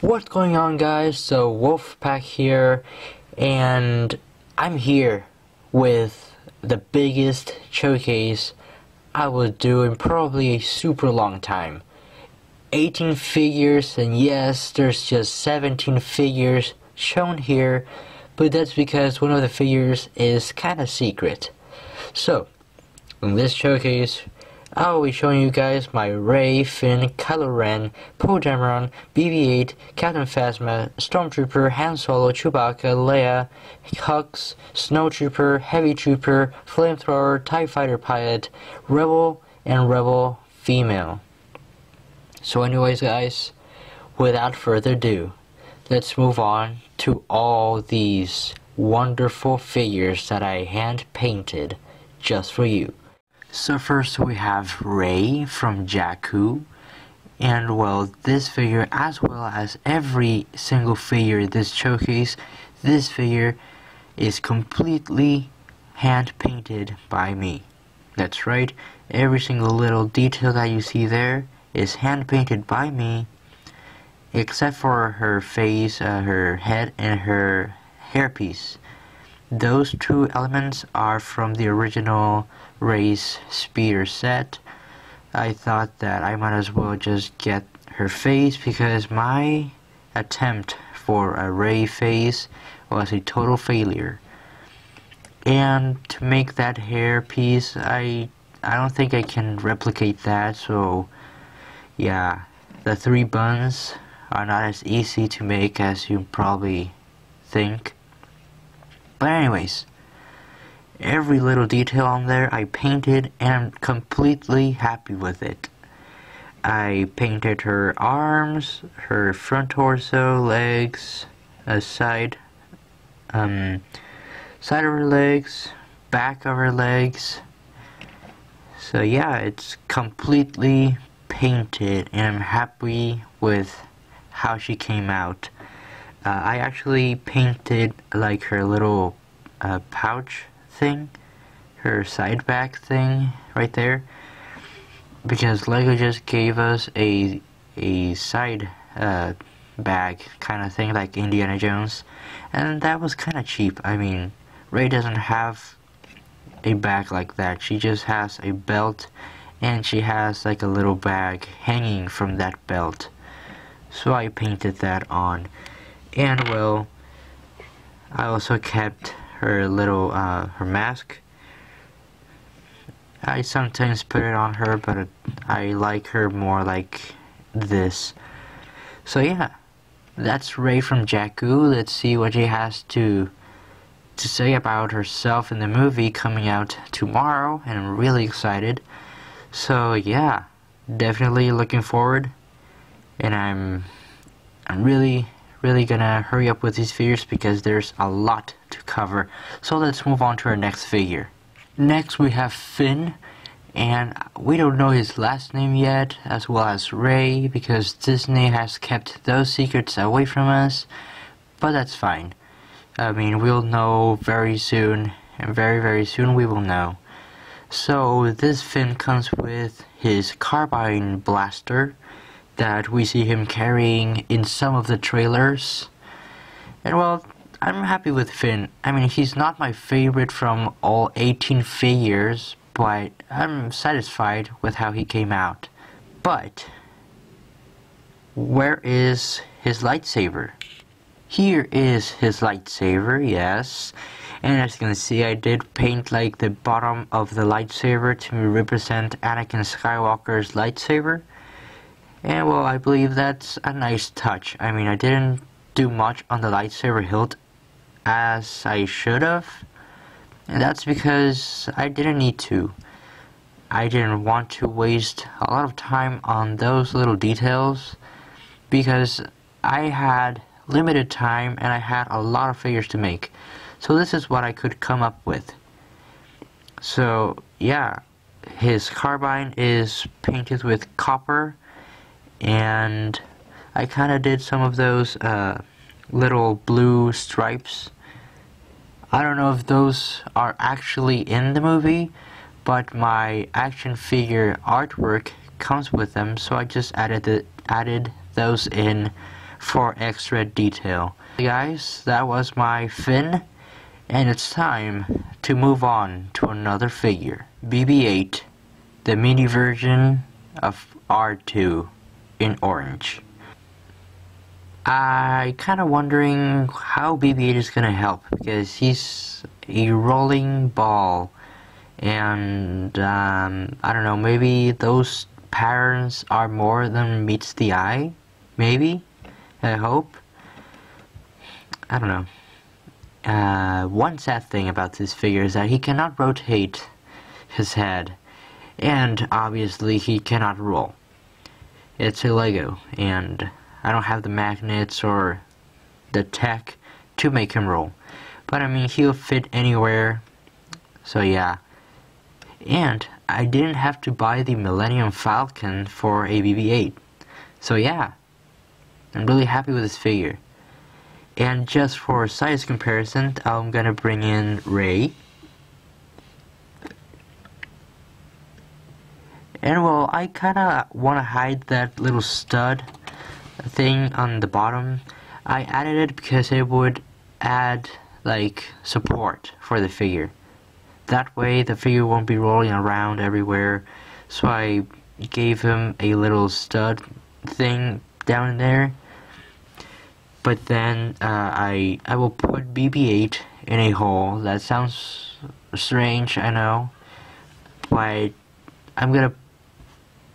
What's going on, guys? So Wolfpack here, and I'm here with the biggest showcase I will do in probably a super long time. 18 figures, and yes, there's just 17 figures shown here, but that's because one of the figures is kinda secret. So, in this showcase, I'll be showing you guys my Rey, Finn, Kylo Ren, Poe Dameron, BB-8, Captain Phasma, Stormtrooper, Han Solo, Chewbacca, Leia, Hux, Snowtrooper, Heavy Trooper, Flamethrower, TIE Fighter Pilot, Rebel, and Rebel Female. So anyways, guys, without further ado, let's move on to all these wonderful figures that I hand painted just for you. So first we have Rey from Jakku, and well, this figure, as well as every single figure in this showcase, this figure is completely hand painted by me. That's right, every single little detail that you see there is hand painted by me, except for her face, her head, and her hairpiece. Those two elements are from the original Rey's speeder set. I thought that I might as well just get her face because my attempt for a Rey face was a total failure. And to make that hair piece, I don't think I can replicate that, so yeah, the three buns are not as easy to make as you probably think. But anyways, every little detail on there I painted, and I'm completely happy with it. I painted her arms, her front torso, legs, side of her legs, back of her legs. So yeah, it's completely painted, and I'm happy with how she came out. I actually painted like her little pouch thing, her side back thing right there, because Lego just gave us a side bag kind of thing like Indiana Jones, and that was kind of cheap. I mean, Rey doesn't have a bag like that. She just has a belt, and she has like a little bag hanging from that belt. So I painted that on. And well, I also kept her little, her mask. I sometimes put it on her, but I like her more like this. So yeah, that's Rey from Jakku. Let's see what she has to say about herself in the movie coming out tomorrow, and I'm really excited. So yeah, definitely looking forward, and I'm really gonna hurry up with these figures because there's a lot to cover. So let's move on to our next figure. Next we have Finn, and we don't know his last name yet, as well as Rey, because Disney has kept those secrets away from us, but that's fine. I mean, we'll know very soon, and very soon we will know. So this Finn comes with his carbine blaster that we see him carrying in some of the trailers. And well, I'm happy with Finn. I mean, he's not my favorite from all 18 figures, but I'm satisfied with how he came out. But where is his lightsaber? Here is his lightsaber, yes. And as you can see, I did paint like the bottom of the lightsaber to represent Anakin Skywalker's lightsaber. And well, I believe that's a nice touch. I mean, I didn't do much on the lightsaber hilt as I should have, and that's because I didn't need to. I didn't want to waste a lot of time on those little details because I had limited time and I had a lot of figures to make. So this is what I could come up with. So yeah, his carbine is painted with copper, and I kind of did some of those little blue stripes. I don't know if those are actually in the movie, but my action figure artwork comes with them, so I just added those in for extra detail. Hey guys, that was my Finn, and it's time to move on to another figure. BB-8, the mini version of R2 in orange. I kinda wondering how BB-8 is gonna help, because he's a rolling ball, and I don't know, maybe those patterns are more than meets the eye? Maybe? I hope? I don't know. One sad thing about this figure is that he cannot rotate his head, and obviously he cannot roll. It's a Lego, and I don't have the magnets or the tech to make him roll. But I mean, he'll fit anywhere, so yeah. And I didn't have to buy the Millennium Falcon for a BB-8. So yeah, I'm really happy with this figure. And just for size comparison, I'm gonna bring in Rey. And well, I kinda wanna hide that little stud thing on the bottom. I added it because it would add like support for the figure. That way the figure won't be rolling around everywhere. So I gave him a little stud thing down there. But then I will put BB-8 in a hole. That sounds strange, I know. But I'm gonna,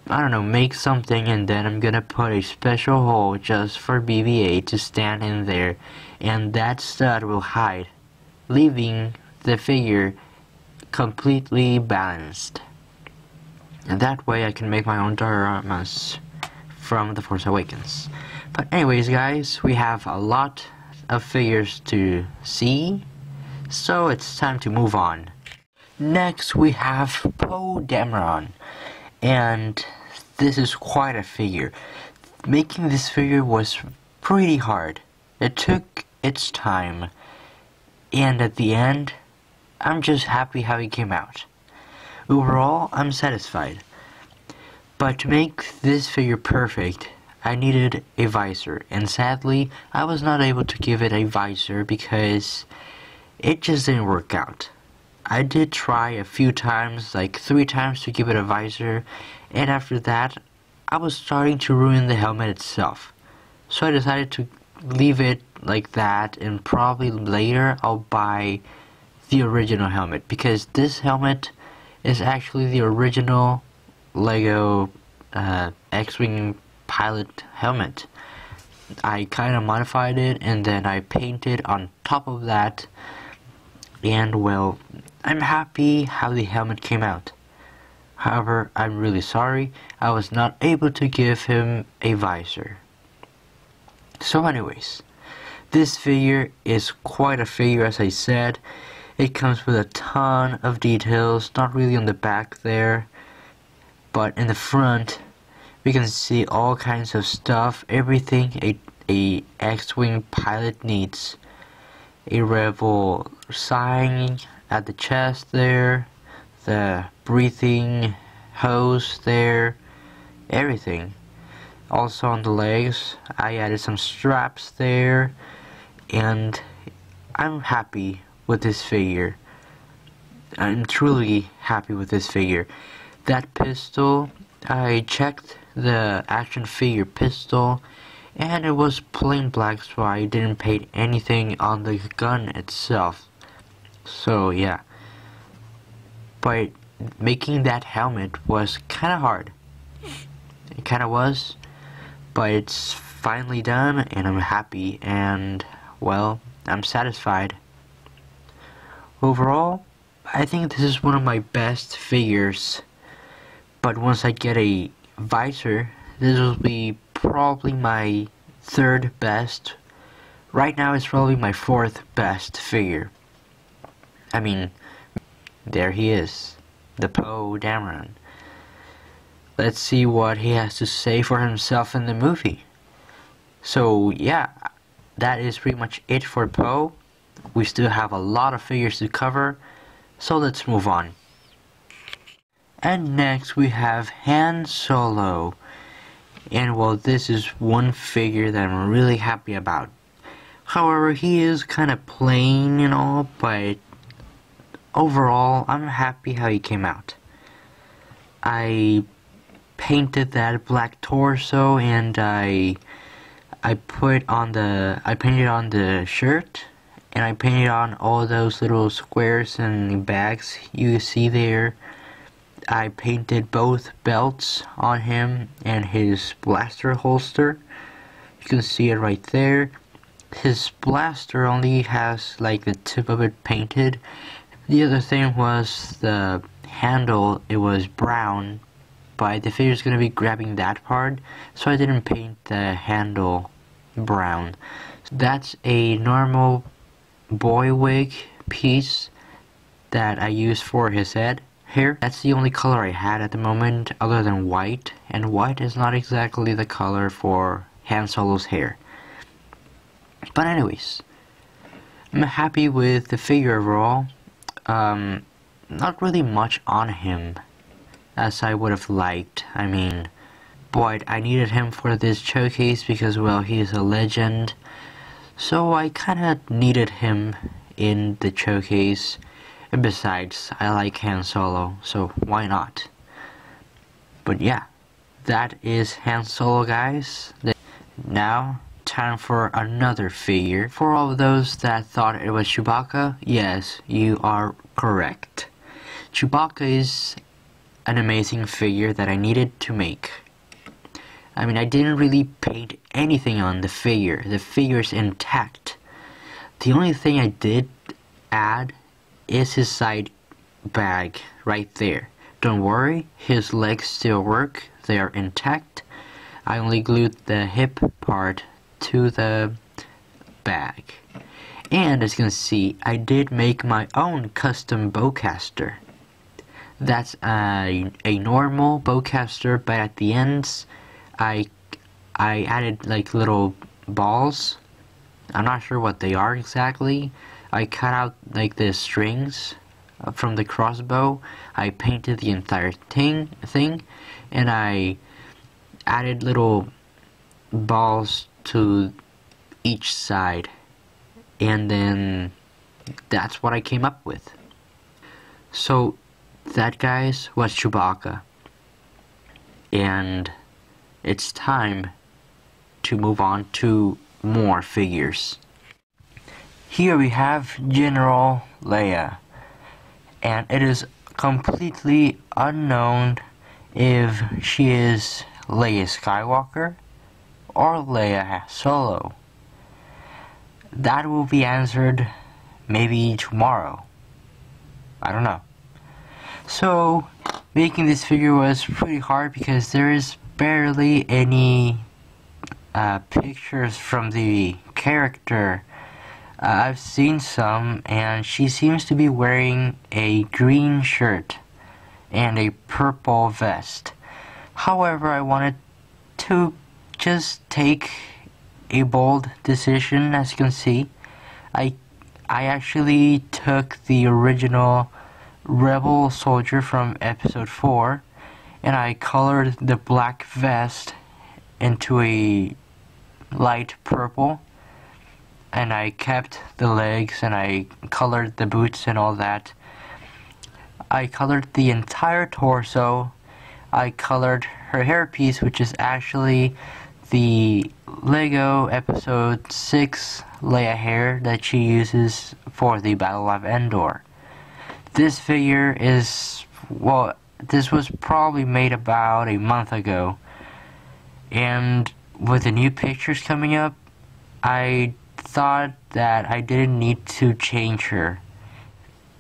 I don't know, make something, and then I'm gonna put a special hole just for BB-8 to stand in there, and that stud will hide, leaving the figure completely balanced. And that way I can make my own dioramas from The Force Awakens. But anyways guys, we have a lot of figures to see, so it's time to move on. Next we have Poe Dameron. And this is quite a figure. Making this figure was pretty hard. It took its time. And at the end, I'm just happy how he came out. Overall, I'm satisfied. But to make this figure perfect, I needed a visor. And sadly, I was not able to give it a visor because it just didn't work out. I did try a few times, like 3 times to give it a visor, and after that, I was starting to ruin the helmet itself. So I decided to leave it like that, and probably later I'll buy the original helmet, because this helmet is actually the original Lego X-Wing pilot helmet. I kinda modified it, and then I painted on top of that, and well, I'm happy how the helmet came out. However, I'm really sorry I was not able to give him a visor. So anyways, this figure is quite a figure, as I said. It comes with a ton of details, not really on the back there, but in the front we can see all kinds of stuff, everything a X-Wing pilot needs. A rebel sign at the chest there, the breathing hose there, everything. Also on the legs, I added some straps there, and I'm happy with this figure. I'm truly happy with this figure. That pistol, I checked the action figure pistol, and it was plain black, so I didn't paint anything on the gun itself. So yeah, but making that helmet was kinda hard. It kinda was, but it's finally done, and I'm happy, and well, I'm satisfied. Overall, I think this is one of my best figures, but once I get a visor, this will be probably my 3rd best. Right now it's probably my 4th best figure. I mean, there he is, the Poe Dameron. Let's see what he has to say for himself in the movie. So yeah, that is pretty much it for Poe. We still have a lot of figures to cover, so let's move on. And next we have Han Solo. And well, this is one figure that I'm really happy about. However, he is kind of plain and all, but overall, I'm happy how he came out. I painted that black torso, and I painted on the shirt, and I painted on all those little squares and bags you see there. I painted both belts on him and his blaster holster. You can see it right there. His blaster only has like the tip of it painted. The other thing was the handle. It was brown, but the figure's gonna be grabbing that part, so I didn't paint the handle brown. That's a normal boy wig piece that I used for his head here. That's the only color I had at the moment other than white, and white is not exactly the color for Han Solo's hair. But anyways, I'm happy with the figure overall. Not really much on him as I would have liked. I mean, but I needed him for this showcase because, well, he's a legend. So I kinda needed him in the showcase. And besides, I like Han Solo, so why not? But yeah, that is Han Solo, guys. Now, time for another figure. For all of those that thought it was Chewbacca, yes, you are correct. Chewbacca is an amazing figure that I needed to make. I mean, I didn't really paint anything on the figure. The figure's intact. The only thing I did add is his side bag right there. Don't worry, his legs still work. They are intact. I only glued the hip part to the bag. And as you can see, I did make my own custom bowcaster. That's a normal bowcaster, but at the ends I added like little balls. I'm not sure what they are exactly. I cut out like the strings from the crossbow. I painted the entire thing, and I added little balls to each side, and then that's what I came up with. So that, guys, was Chewbacca, and it's time to move on to more figures. Here we have General Leia, and it is completely unknown if she is Leia Skywalker or Leia Solo. That will be answered maybe tomorrow. I don't know. So, making this figure was pretty hard because there is barely any pictures from the character. I've seen some, and she seems to be wearing a green shirt and a purple vest. However, I wanted to just take a bold decision. As you can see, I actually took the original Rebel soldier from episode 4, and I colored the black vest into a light purple, and I kept the legs, and I colored the boots and all that. I colored the entire torso. I colored her hairpiece, which is actually the Lego episode 6 Leia hair that she uses for the Battle of Endor. This figure is, well, this was probably made about a month ago, and with the new pictures coming up, I thought that I didn't need to change her.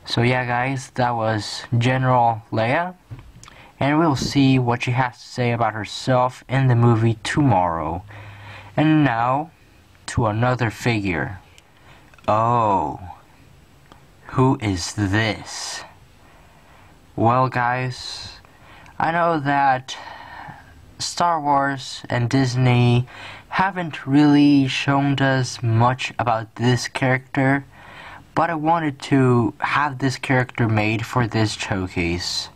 So yeah, guys, that was General Leia, and we'll see what she has to say about herself in the movie tomorrow. And now, to another figure. Oh, who is this? Well, guys, I know that Star Wars and Disney haven't really shown us much about this character, but I wanted to have this character made for this showcase.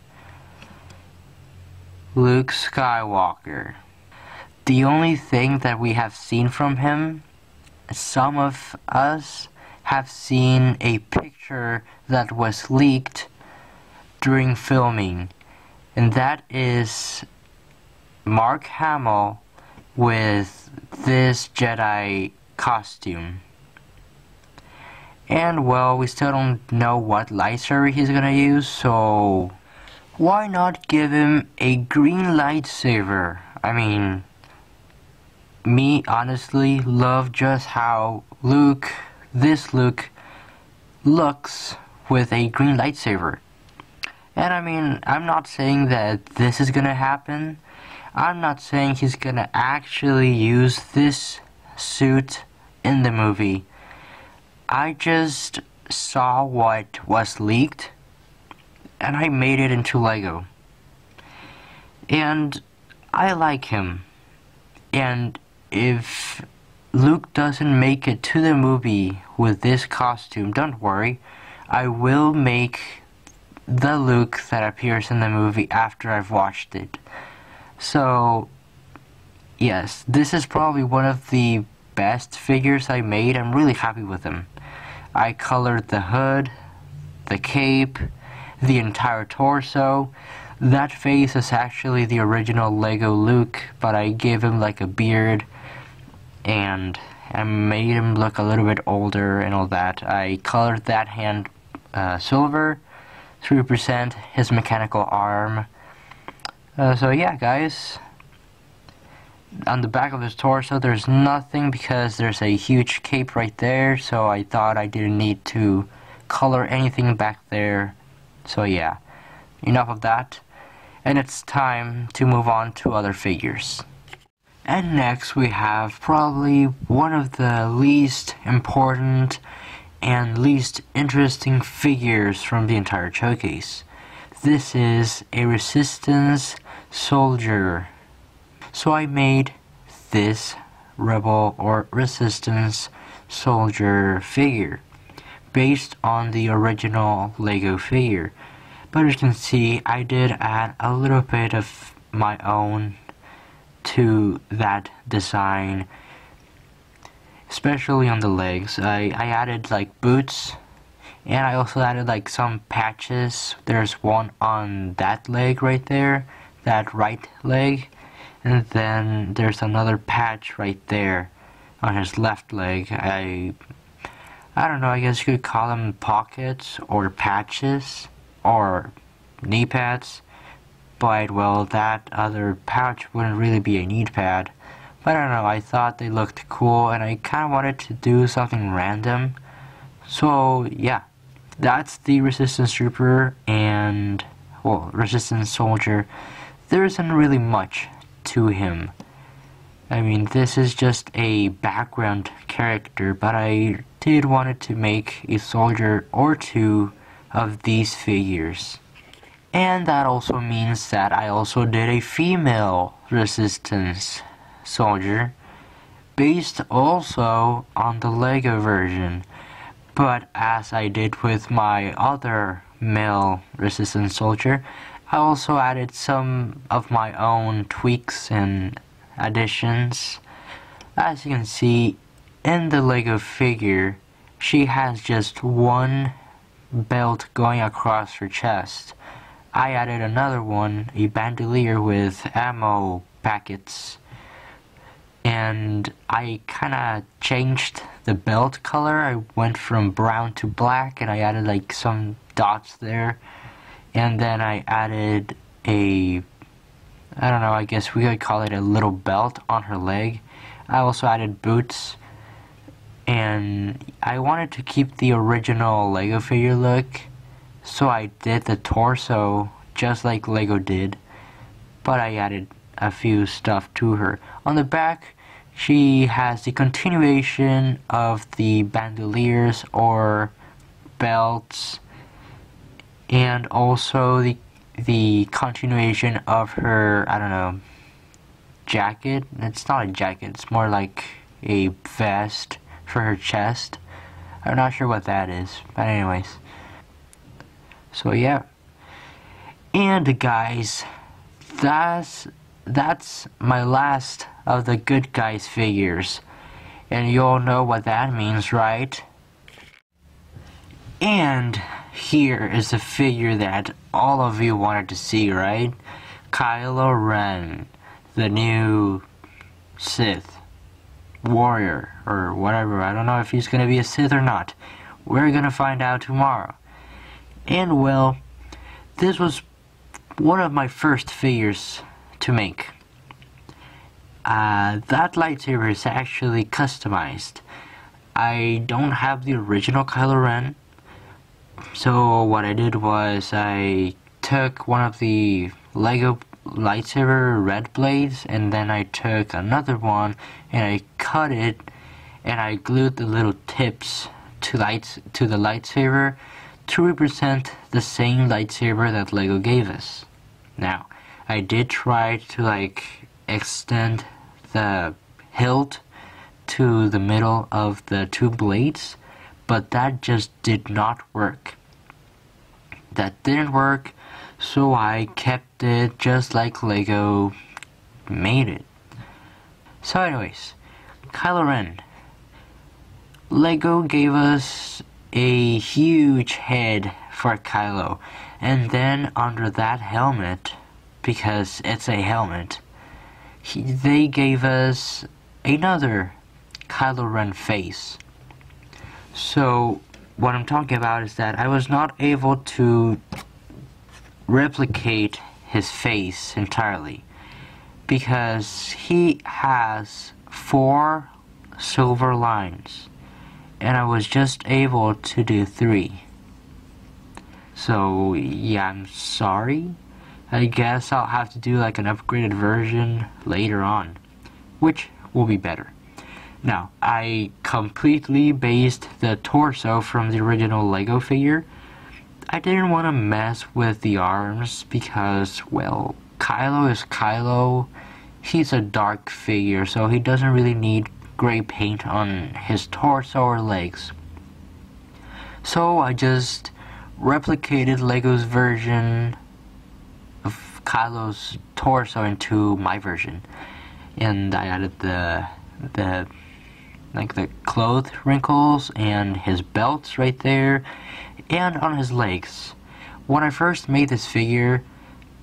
Luke Skywalker. the only thing that we have seen from him, some of us have seen a picture that was leaked during filming, and that is Mark Hamill with this Jedi costume. And well, we still don't know what lightsaber he's gonna use, so why not give him a green lightsaber? I mean, me honestly love just how this Luke looks with a green lightsaber. And I mean, I'm not saying that this is gonna happen. I'm not saying he's gonna actually use this suit in the movie. I just saw what was leaked and I made it into Lego. And I like him. And if Luke doesn't make it to the movie with this costume, don't worry. I will make the Luke that appears in the movie after I've watched it. So, yes, this is probably one of the best figures I made. I'm really happy with them. I colored the hood, the cape, the entire torso. That face is actually the original Lego Luke, but I gave him like a beard and I made him look a little bit older and all that. I colored that hand silver, 3%, his mechanical arm. So yeah, guys, on the back of his torso there's nothing because there's a huge cape right there, so I thought I didn't need to color anything back there. So yeah, enough of that, and it's time to move on to other figures. And next we have probably one of the least important and least interesting figures from the entire showcase. This is a Resistance soldier. So I made this Rebel or Resistance soldier figure based on the original Lego figure. But as you can see, I did add a little bit of my own to that design, especially on the legs. I added like boots, and I also added like some patches. There's one on that leg right there, that right leg, and then there's another patch right there on his left leg. I don't know, I guess you could call them pockets or patches or knee pads, but well, that other pouch wouldn't really be a knee pad. But I don't know, I thought they looked cool and I kind of wanted to do something random. So yeah, that's the Resistance Trooper and, well, Resistance Soldier. There isn't really much to him. I mean, this is just a background character, but I did wanted to make a soldier or two of these figures. And that also means that I also did a female Resistance soldier, based also on the Lego version. But as I did with my other male Resistance soldier, I also added some of my own tweaks and additions. As you can see, in the Lego figure, she has just one belt going across her chest. I added another one, a bandolier with ammo packets, and I kinda changed the belt color. I went from brown to black and I added like some dots there. And then I added a, I don't know, I guess we could call it a little belt on her leg. I also added boots. And I wanted to keep the original Lego figure look, so I did the torso just like Lego did. But I added a few stuff to her. On the back, she has the continuation of the bandoliers or belts, and also the continuation of her, I don't know, jacket. It's not a jacket, it's more like a vest for her chest. I'm not sure what that is, but anyways. So yeah. And guys, that's my last of the good guys figures. And you all know what that means, right? And here is the figure that all of you wanted to see, right? Kylo Ren, the new Sith warrior, or whatever. I don't know if he's gonna be a Sith or not. We're gonna find out tomorrow. And well, this was one of my first figures to make. That lightsaber is actually customized. I don't have the original Kylo Ren, so what I did was I took one of the Lego lightsaber red blades, and then I took another one and I cut it and I glued the little tips to the lightsaber to represent the same lightsaber that Lego gave us. Now, I did try to extend the hilt to the middle of the two blades, but that just did not work. That didn't work, so I kept it just like Lego made it. So anyways, Kylo Ren. Lego gave us a huge head for Kylo, and then under that helmet, because it's a helmet, they gave us another Kylo Ren face. So what I'm talking about is that I was not able to replicate his face entirely, because he has 4 silver lines and I was just able to do 3. So yeah, I'm sorry. I guess I'll have to do an upgraded version later on, which will be better. Now, I completely based the torso from the original Lego figure. I didn't want to mess with the arms because, well, Kylo is Kylo. He's a dark figure, so he doesn't really need gray paint on his torso or legs. So I just replicated Lego's version of Kylo's torso into my version, and I added the cloth wrinkles and his belts right there, and on his legs. When I first made this figure,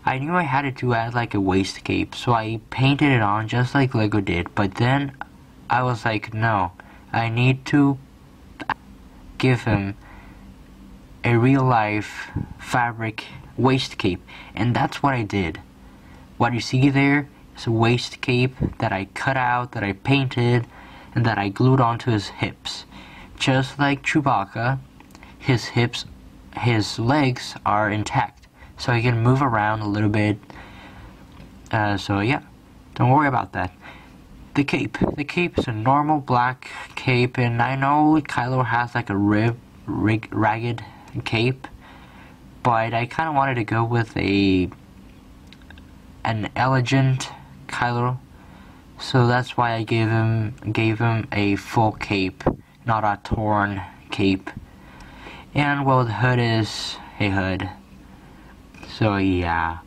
I knew I had to add a waist cape, so I painted it on just like Lego did, but then I was like, no, I need to give him a real life fabric waist cape, and that's what I did. What you see there is a waist cape that I cut out, that I painted, and that I glued onto his hips. Just like Chewbacca, his legs are intact, so he can move around a little bit. So yeah, don't worry about that. The cape is a normal black cape, and I know Kylo has a ragged cape, but I kind of wanted to go with an elegant Kylo, so that's why I gave him a full cape, not a torn cape. And well, the hood is a hood, so yeah.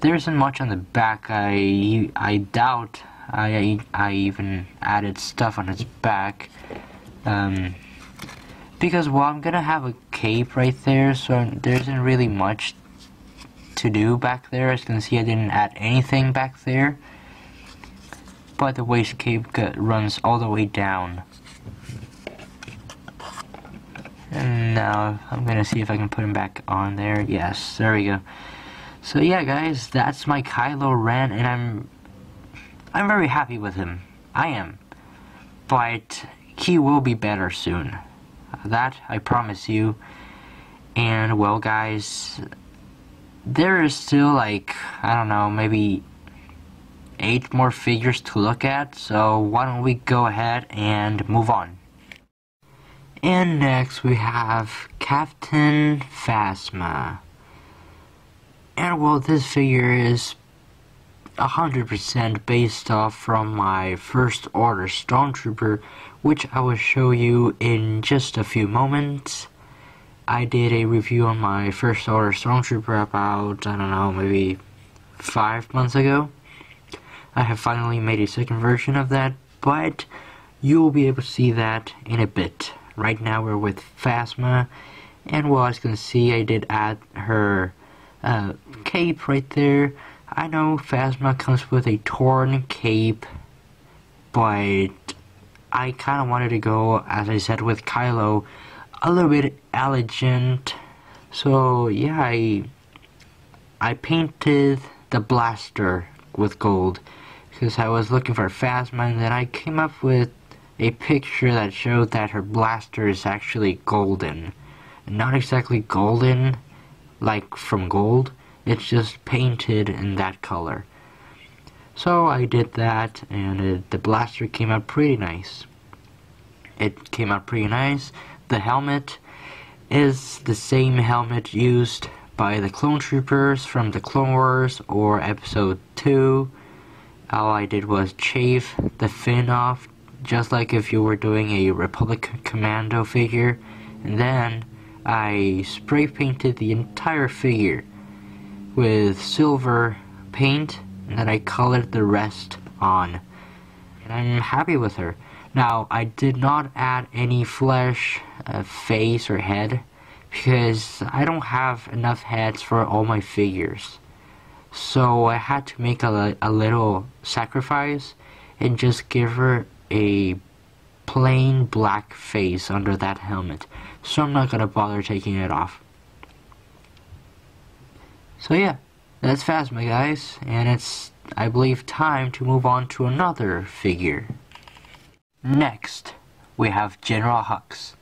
There isn't much on the back. I doubt I even added stuff on its back, because well, I'm gonna have a cape right there, so there isn't really much to do back there. As you can see, I didn't add anything back there, but the waist cape runs all the way down. And now I'm gonna see if I can put him back on there. Yes, there we go. So yeah, guys, that's my Kylo Ren, and I'm very happy with him. I am, but he will be better soon. That I promise you. And well, guys, there is still I don't know, maybe 8 more figures to look at. So why don't we go ahead and move on? And next we have Captain Phasma. And well, this figure is 100% based off from my First Order Stormtrooper, which I will show you in just a few moments. I did a review on my First Order Stormtrooper about, I don't know, maybe 5 months ago. I have finally made a second version of that, but you'll be able to see that in a bit. Right now we're with Phasma, and well, as you can see, I did add her cape right there. I know Phasma comes with a torn cape, but I kind of wanted to go, as I said, with Kylo, a little bit elegant. So yeah, I painted the blaster with gold because I was looking for Phasma, and then I came up with a picture that showed that her blaster is actually golden. Not exactly golden like from gold, it's just painted in that color. So I did that, and the blaster came out pretty nice. It came out pretty nice. The helmet is the same helmet used by the Clone Troopers from the Clone Wars or Episode 2. All I did was shave the fin off, just like if you were doing a Republic Commando figure, and then I spray painted the entire figure with silver paint, and then I colored the rest on, and I'm happy with her. Now, I did not add any flesh, face, or head, because I don't have enough heads for all my figures. So I had to make a little sacrifice and just give her a plain black face under that helmet. So I'm not gonna bother taking it off. So yeah, that's Phasma, guys, and it's, I believe, time to move on to another figure. Next, we have General Hux.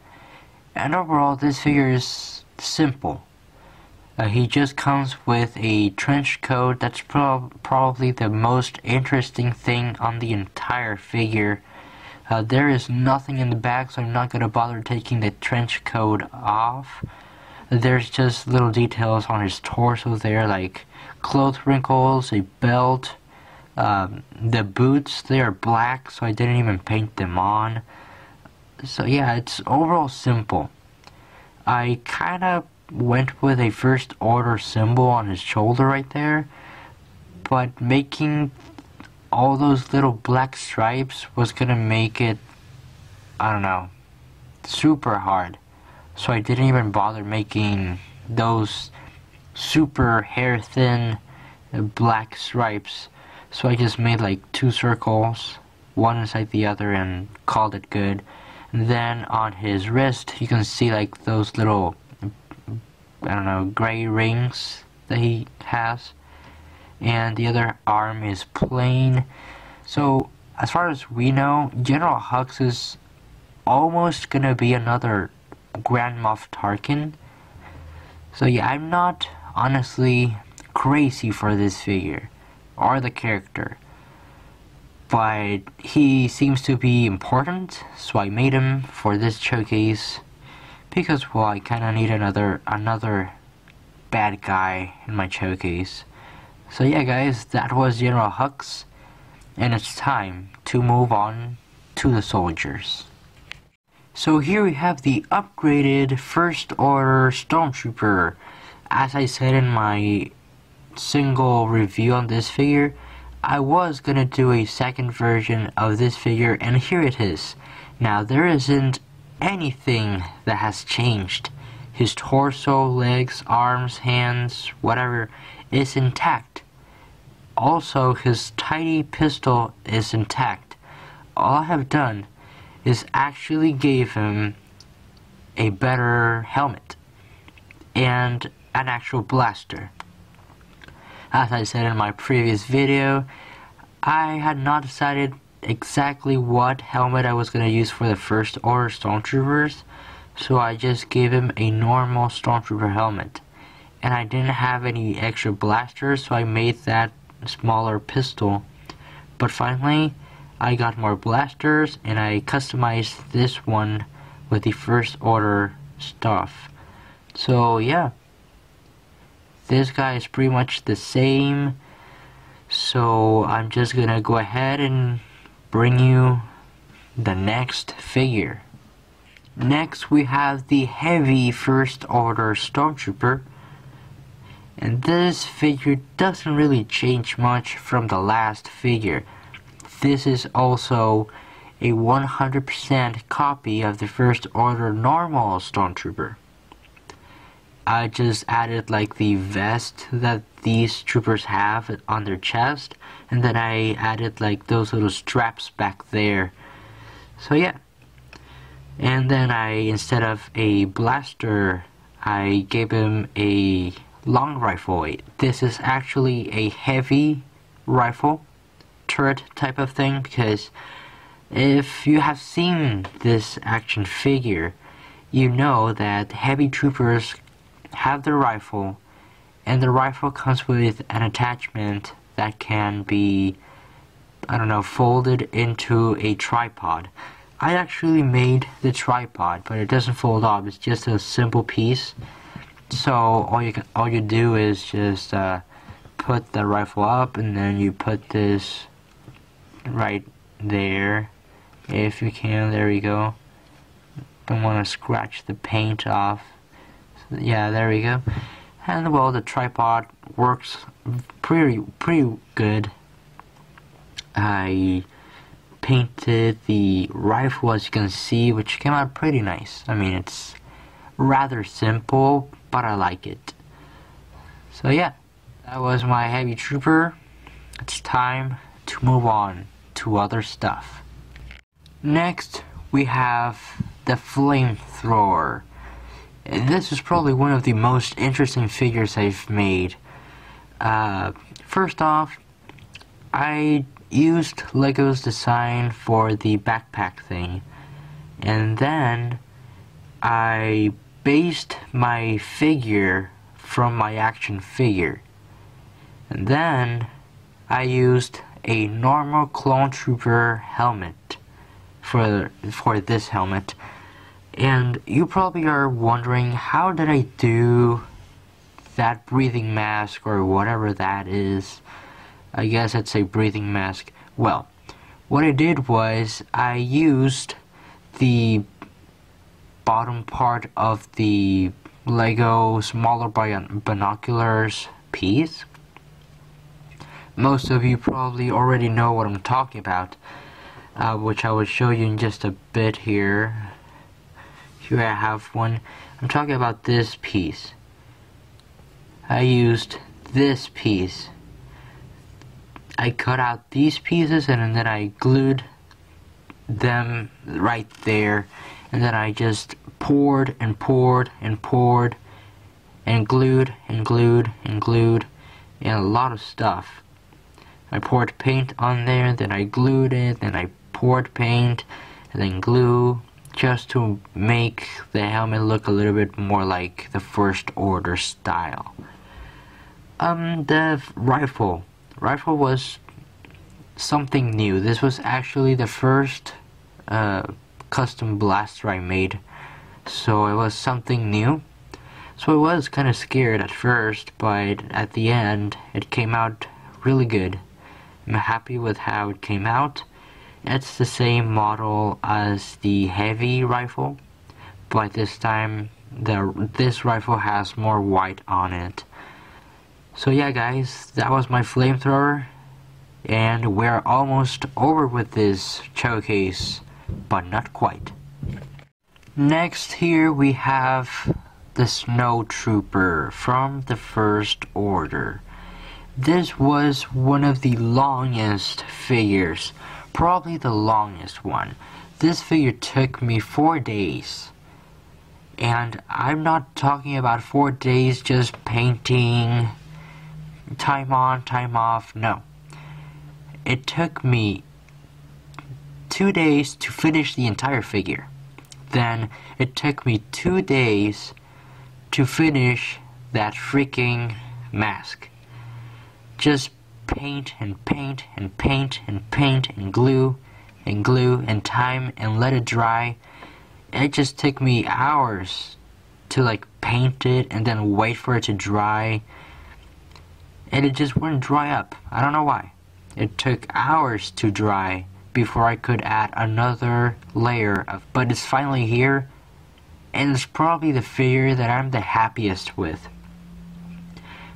And overall, this figure is simple. He just comes with a trench coat. That's probably the most interesting thing on the entire figure. There is nothing in the back, so I'm not going to bother taking the trench coat off. There's just little details on his torso there, like cloth wrinkles, a belt. The boots, they are black, so I didn't even paint them on. So yeah, it's overall simple. I kind of went with a first order symbol on his shoulder right there, but making all those little black stripes was gonna make it, I don't know, super hard. So I didn't even bother making those super hair thin black stripes. So I just made like 2 circles, one inside the other, and called it good. And then on his wrist, you can see like those little, I don't know, gray rings that he has. And the other arm is plain. So as far as we know, General Hux is almost gonna be another Grand Moff Tarkin. So yeah, I'm not honestly crazy for this figure or the character, but he seems to be important, so I made him for this showcase because, well, I kinda need another bad guy in my showcase. So yeah, guys, that was General Hux, and it's time to move on to the soldiers. So here we have the upgraded First Order Stormtrooper. As I said in my single review on this figure, I was gonna do a second version of this figure, and here it is. Now, there isn't anything that has changed. His torso, legs, arms, hands, whatever, is intact. Also, his tiny pistol is intact. All I have done is actually gave him a better helmet and an actual blaster. As I said in my previous video, I had not decided exactly what helmet I was going to use for the First Order Stormtroopers, so I just gave him a normal Stormtrooper helmet. And I didn't have any extra blasters, so I made that smaller pistol. But finally, I got more blasters, and I customized this one with the First Order stuff. So yeah, this guy is pretty much the same, so I'm just gonna go ahead and bring you the next figure. Next, we have the heavy First Order Stormtrooper, And this figure doesn't really change much from the last figure. This is also a 100% copy of the First Order normal Stormtrooper. I just added like the vest that these troopers have on their chest, and then I added like those little straps back there. So yeah. And then instead of a blaster, I gave him a long rifle. This is actually a heavy rifle, turret type of thing, because if you have seen this action figure, you know that heavy troopers have their rifle, and the rifle comes with an attachment that can be, I don't know, folded into a tripod. I actually made the tripod, but it doesn't fold off. It's just a simple piece. So all you do is just put the rifle up, and then you put this right there, if you can. There you go. Don't want to scratch the paint off. So, yeah, there we go. And well, the tripod works pretty good. I painted the rifle, as you can see, which came out pretty nice. I mean, it's rather simple, but I like it. So yeah, that was my heavy trooper. It's time to move on to other stuff. Next, we have the Flamethrower. This is probably one of the most interesting figures I've made. First off, I used Lego's design for the backpack thing, and then I based my figure from my action figure, and then I used a normal clone trooper helmet for this helmet. And you probably are wondering, how did I do that breathing mask or whatever that is? I guess it's a breathing mask. Well, what I did was I used the bottom part of the Lego smaller binoculars piece. Most of you probably already know what I'm talking about, which I will show you in just a bit here. Here I have one. I'm talking about this piece. I used this piece. I cut out these pieces and then I glued them right there, and then I just poured and poured and poured and glued and glued and glued and a lot of stuff. I poured paint on there, then I glued it, then I poured paint and then glue, just to make the helmet look a little bit more like the First Order style. The rifle was something new. This was actually the first custom blaster I made, so it was something new. So I was kind of scared at first, but at the end it came out really good. I'm happy with how it came out. It's the same model as the heavy rifle, but this time this rifle has more white on it. So yeah guys, that was my Flamethrower, and we're almost over with this showcase, but not quite. Next here we have the Snow Trooper from the First Order. This was one of the longest figures, probably the longest one. This figure took me 4 days. And I'm not talking about 4 days just painting, time on, time off, no. It took me 2 days to finish the entire figure. Then it took me 2 days to finish that freaking mask. Just paint and paint and paint and paint and glue and time and let it dry. It just took me hours to like paint it and then wait for it to dry, and it just wouldn't dry up. I don't know why. It took hours to dry before I could add another layer of, but it's finally here, and it's probably the figure that I'm the happiest with.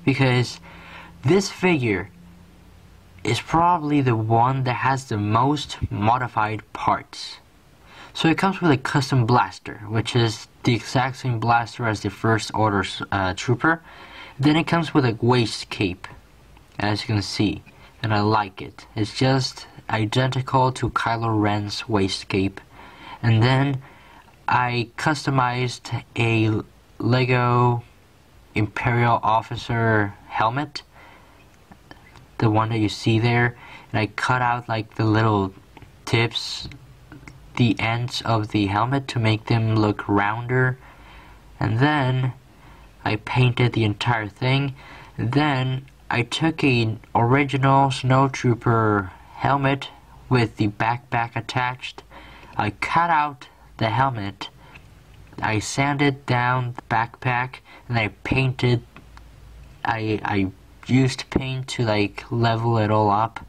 because this figure is probably the one that has the most modified parts. So it comes with a custom blaster, which is the exact same blaster as the First Order Trooper. Then it comes with a waist cape, as you can see, and I like it. It's just identical to Kylo Ren's waist cape. And then I customized a Lego Imperial Officer helmet, the one that you see there, and I cut out like the little tips, the ends of the helmet to make them look rounder, and then I painted the entire thing. Then I took an original Snowtrooper helmet with the backpack attached. I cut out the helmet, I sanded down the backpack, and I painted. I used paint to like level it all up,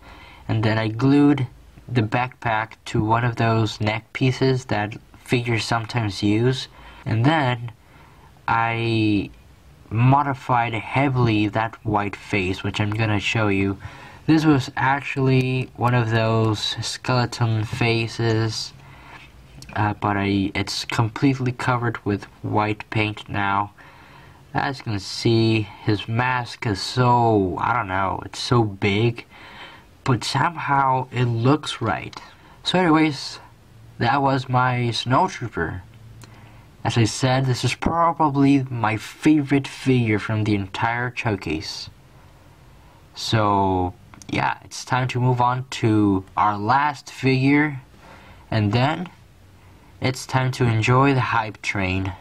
and then I glued the backpack to one of those neck pieces that figures sometimes use, and then I modified heavily that white face, which I'm gonna show you. This was actually one of those skeleton faces, but it's completely covered with white paint now. As you can see, his mask is so, I don't know, it's so big, but somehow it looks right. So anyways, that was my Snowtrooper. As I said, this is probably my favorite figure from the entire showcase. So yeah, it's time to move on to our last figure, and then it's time to enjoy the hype train.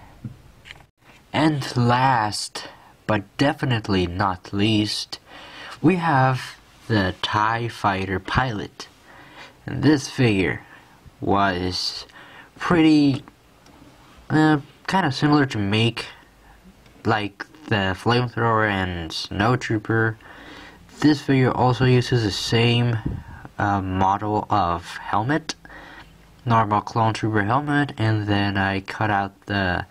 And last, but definitely not least, we have the TIE Fighter pilot. And this figure was pretty kind of similar to make, like the Flamethrower and Snowtrooper. This figure also uses the same model of helmet, normal Clone Trooper helmet, and then I cut out the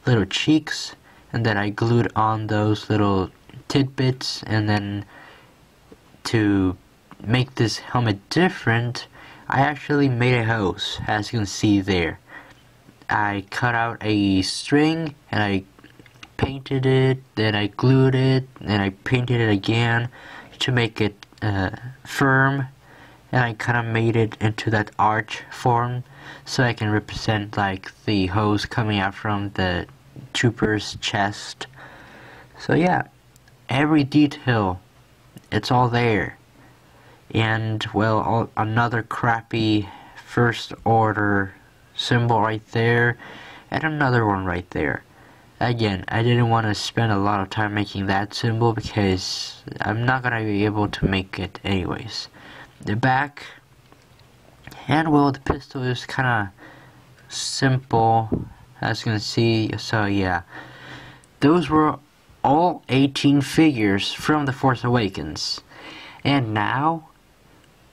little cheeks, and then I glued on those little tidbits, and then to make this helmet different, I actually made a hose, as you can see there. I cut out a string, and I painted it, then I glued it, and I painted it again to make it firm, and I kind of made it into that arch form, so I can represent like the hose coming out from the trooper's chest. So yeah, every detail, it's all there. And well, another crappy First Order symbol right there, and another one right there. Again, I didn't want to spend a lot of time making that symbol because I'm not gonna be able to make it anyways. The back, and well, the pistol is kinda simple, as you can see. So yeah, those were all 18 figures from The Force Awakens. And now,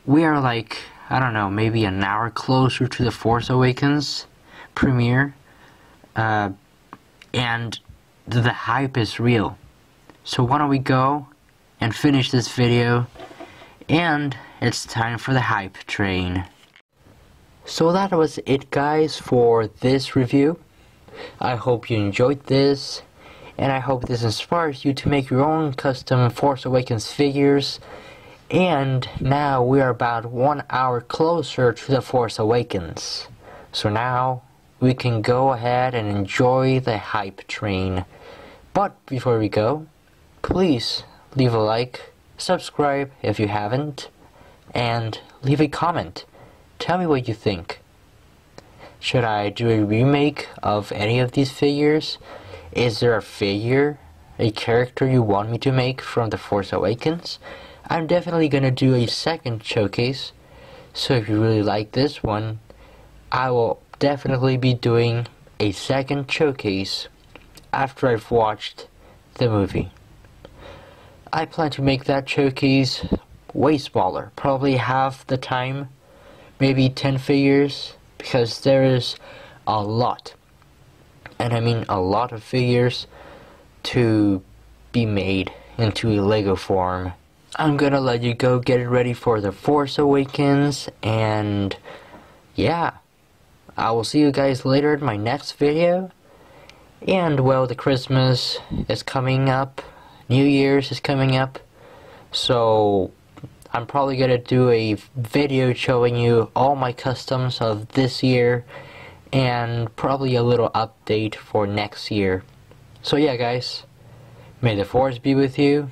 we are like, I don't know, maybe an hour closer to The Force Awakens premiere. And the hype is real. So why don't we go and finish this video, and it's time for the hype train. So that was it, guys, for this review. I hope you enjoyed this, and I hope this inspires you to make your own custom Force Awakens figures. And now we are about 1 hour closer to The Force Awakens. So now we can go ahead and enjoy the hype train. But before we go, please leave a like, subscribe if you haven't, and leave a comment. Tell me what you think. Should I do a remake of any of these figures? Is there a figure, a character you want me to make from The Force Awakens? I'm definitely gonna do a second showcase, so if you really like this one, I will definitely be doing a second showcase after I've watched the movie. I plan to make that showcase way smaller, probably half the time, maybe 10 figures, because there is a lot, and I mean a lot of figures to be made into a Lego form. I'm gonna let you go get ready for The Force Awakens, and yeah, I will see you guys later in my next video. And well, the Christmas is coming up, New Year's is coming up, so I'm probably gonna do a video showing you all my customs of this year, and probably a little update for next year. So yeah guys, may the Force be with you,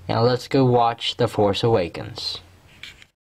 and let's go watch The Force Awakens.